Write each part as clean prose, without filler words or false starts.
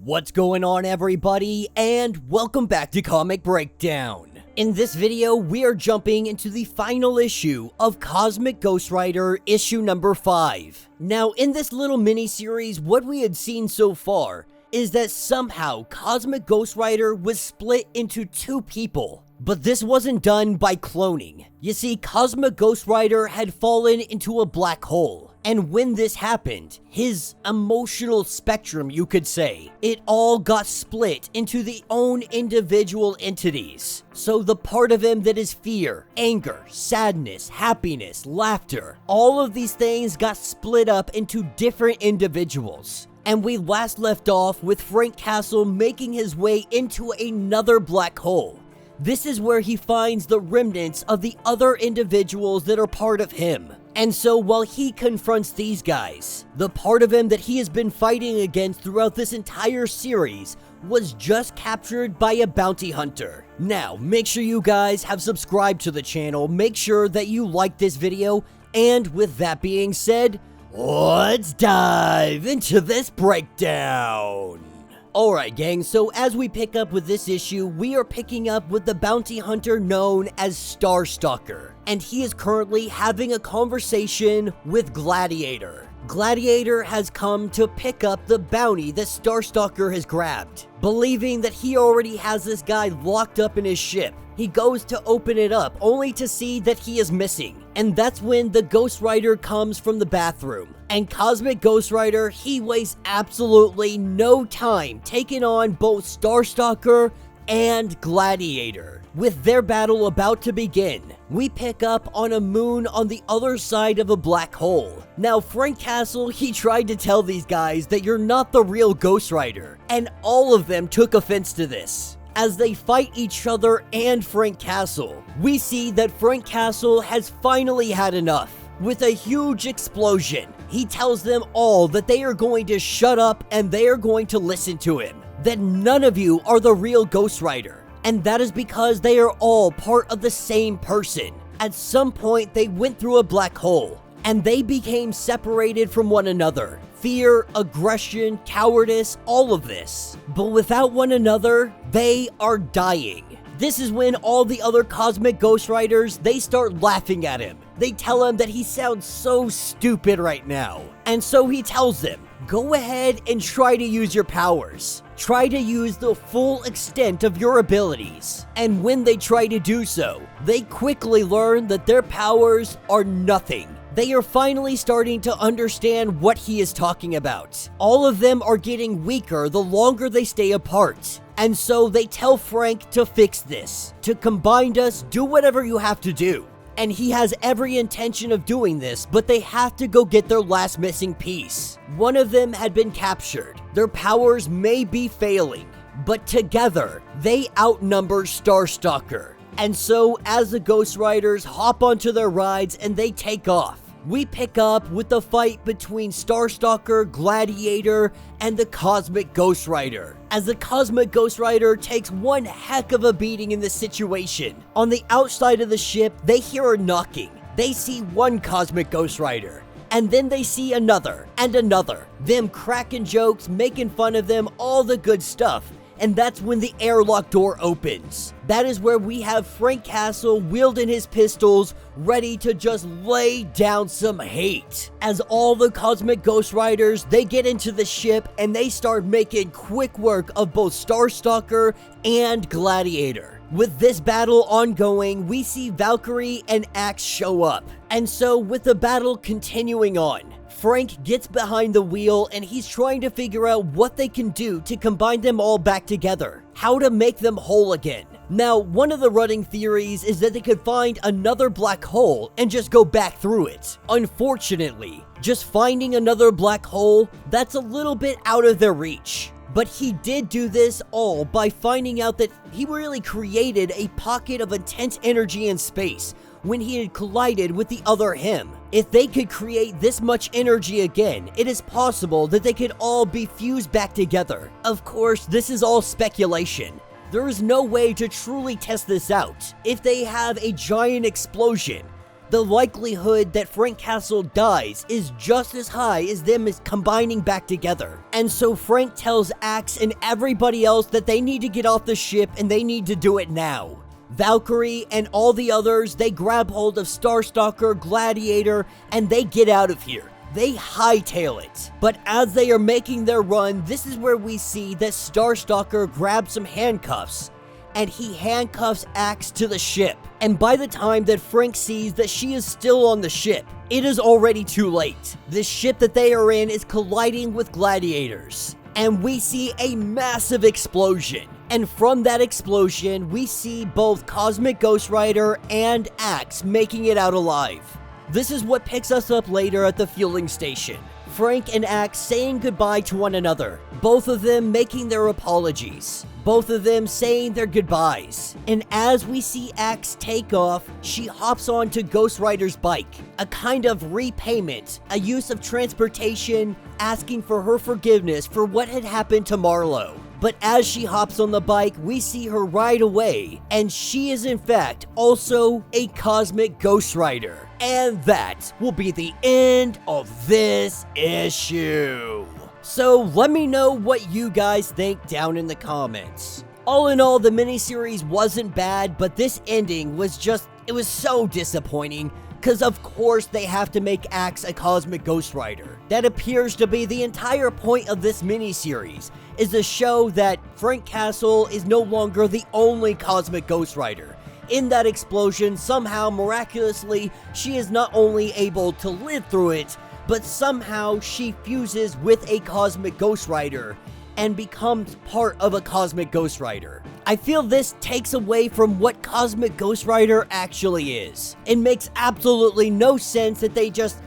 What's going on, everybody, and welcome back to Comic Breakdown. In this video, we are jumping into the final issue of Cosmic Ghost Rider issue number 5. Now, in this little mini-series, what we had seen so far is that somehow Cosmic Ghost Rider was split into two people. But this wasn't done by cloning. You see, Cosmic Ghost Rider had fallen into a black hole. And when this happened, his emotional spectrum, you could say, it all got split into the own individual entities. So the part of him that is fear, anger, sadness, happiness, laughter, all of these things got split up into different individuals. And we last left off with Frank Castle making his way into another black hole. This is where he finds the remnants of the other individuals that are part of him. And so while he confronts these guys, the part of him that he has been fighting against throughout this entire series was just captured by a bounty hunter. Now, make sure you guys have subscribed to the channel, make sure that you like this video, and with that being said, let's dive into this breakdown. Alright gang, so as we pick up with this issue, we are picking up with the bounty hunter known as Starstalker. And he is currently having a conversation with Gladiator. Gladiator has come to pick up the bounty that Starstalker has grabbed. Believing that he already has this guy locked up in his ship, he goes to open it up only to see that he is missing. And that's when the Ghost Rider comes from the bathroom. And Cosmic Ghost Rider, he wastes absolutely no time taking on both Starstalker and Gladiator. With their battle about to begin, we pick up on a moon on the other side of a black hole. Now, Frank Castle, he tried to tell these guys that you're not the real Ghost Rider, and all of them took offense to this. As they fight each other and Frank Castle, we see that Frank Castle has finally had enough. With a huge explosion, he tells them all that they are going to shut up and they are going to listen to him. That none of you are the real Ghost Rider. And that is because they are all part of the same person. At some point, they went through a black hole, and they became separated from one another. Fear, aggression, cowardice, all of this. But without one another, they are dying. This is when all the other Cosmic Ghost Riders, they start laughing at him. They tell him that he sounds so stupid right now. And so he tells them, go ahead and try to use your powers. Try to use the full extent of your abilities. And when they try to do so, they quickly learn that their powers are nothing. They are finally starting to understand what he is talking about. All of them are getting weaker the longer they stay apart. And so they tell Frank to fix this. To combine us, do whatever you have to do. And he has every intention of doing this, but they have to go get their last missing piece. One of them had been captured. Their powers may be failing, but together, they outnumber Starstalker. And so, as the Ghost Riders hop onto their rides and they take off, we pick up with the fight between Starstalker, Gladiator, and the Cosmic Ghost Rider. As the Cosmic Ghost Rider takes one heck of a beating in this situation. On the outside of the ship, they hear a knocking. They see one Cosmic Ghost Rider. And then they see another, and another. Them cracking jokes, making fun of them, all the good stuff. And that's when the airlock door opens. That is where we have Frank Castle wielding his pistols, ready to just lay down some hate. As all the Cosmic Ghost Riders, they get into the ship and they start making quick work of both Starstalker and Gladiator. With this battle ongoing, we see Valkyrie and Axe show up. And so with the battle continuing on, Frank gets behind the wheel and he's trying to figure out what they can do to combine them all back together. How to make them whole again. Now, one of the running theories is that they could find another black hole and just go back through it. Unfortunately, just finding another black hole, that's a little bit out of their reach. But he did do this all by finding out that he really created a pocket of intense energy in space when he had collided with the other him. If they could create this much energy again, it is possible that they could all be fused back together. Of course, this is all speculation. There is no way to truly test this out. If they have a giant explosion, the likelihood that Frank Castle dies is just as high as them combining back together. And so Frank tells Axe and everybody else that they need to get off the ship and they need to do it now. Valkyrie and all the others, they grab hold of Starstalker, Gladiator, and they get out of here. They hightail it. But as they are making their run, this is where we see that Starstalker grabs some handcuffs, and he handcuffs Axe to the ship. And by the time that Frank sees that she is still on the ship, it is already too late. The ship that they are in is colliding with gladiators, and we see a massive explosion. And from that explosion, we see both Cosmic Ghost Rider and Axe making it out alive. This is what picks us up later at the fueling station. Frank and Axe saying goodbye to one another, both of them making their apologies, both of them saying their goodbyes. And as we see Axe take off, she hops onto Ghost Rider's bike, a kind of repayment, a use of transportation, asking for her forgiveness for what had happened to Marlowe. But as she hops on the bike, we see her ride away, and she is in fact also a Cosmic Ghost Rider. And that will be the end of this issue. So let me know what you guys think down in the comments. All in all, the miniseries wasn't bad, but this ending was just, it was so disappointing. Because of course they have to make Axe a Cosmic Ghost Rider. That appears to be the entire point of this miniseries, is to show that Frank Castle is no longer the only Cosmic Ghost Rider. In that explosion, somehow, miraculously, she is not only able to live through it, but somehow she fuses with a Cosmic Ghost Rider and becomes part of a Cosmic Ghost Rider. I feel this takes away from what Cosmic Ghost Rider actually is. It makes absolutely no sense that they just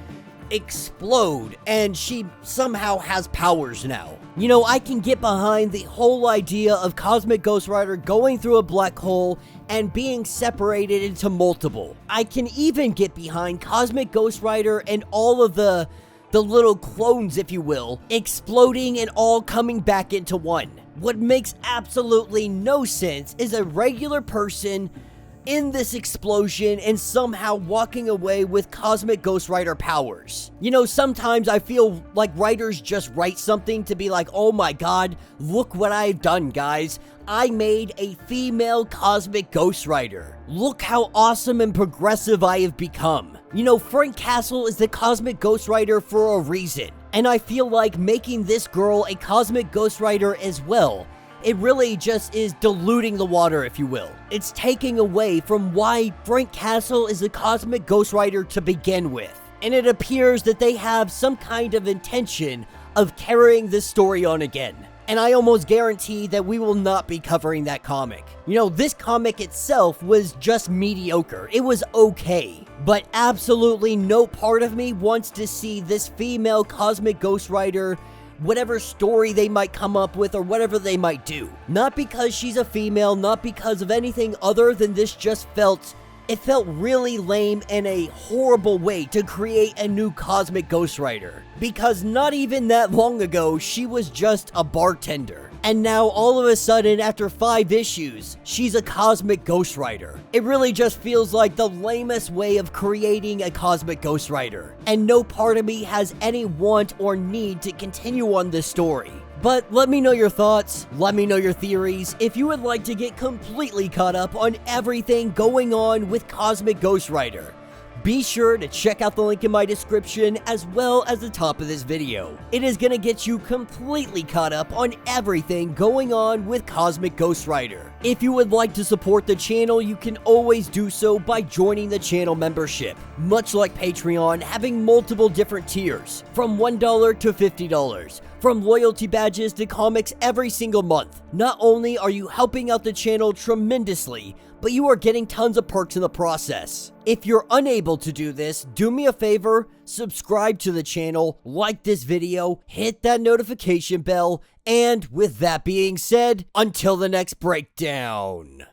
explode and she somehow has powers now. You know, I can get behind the whole idea of Cosmic Ghost Rider going through a black hole and being separated into multiple. I can even get behind Cosmic Ghost Rider and all of the little clones, if you will, exploding and all coming back into one. What makes absolutely no sense is a regular person in this explosion and somehow walking away with Cosmic Ghost Rider powers. You know, sometimes I feel like writers just write something to be like, oh my god, look what I've done, guys. I made a female Cosmic Ghost Rider. Look how awesome and progressive I have become. You know, Frank Castle is the Cosmic Ghost Rider for a reason. And I feel like making this girl a Cosmic Ghost Rider as well, it really just is diluting the water, if you will. It's taking away from why Frank Castle is a Cosmic Ghost Rider to begin with. And it appears that they have some kind of intention of carrying this story on again. And I almost guarantee that we will not be covering that comic. You know, this comic itself was just mediocre. It was okay. But absolutely no part of me wants to see this female Cosmic Ghost Rider, whatever story they might come up with or whatever they might do. Not because she's a female, not because of anything other than this just felt really lame and a horrible way to create a new Cosmic Ghost Rider. Because not even that long ago, she was just a bartender. And now all of a sudden, after 5 issues, she's a Cosmic Ghost Rider. It really just feels like the lamest way of creating a Cosmic Ghost Rider. And no part of me has any want or need to continue on this story. But let me know your thoughts, let me know your theories. If you would like to get completely caught up on everything going on with Cosmic Ghost Rider, be sure to check out the link in my description as well as the top of this video. It is going to get you completely caught up on everything going on with Cosmic Ghost Rider. If you would like to support the channel, you can always do so by joining the channel membership. Much like Patreon, having multiple different tiers, from $1 to $50. From loyalty badges to comics every single month. Not only are you helping out the channel tremendously, but you are getting tons of perks in the process. If you're unable to do this, do me a favor, subscribe to the channel, like this video, hit that notification bell, and with that being said, until the next breakdown.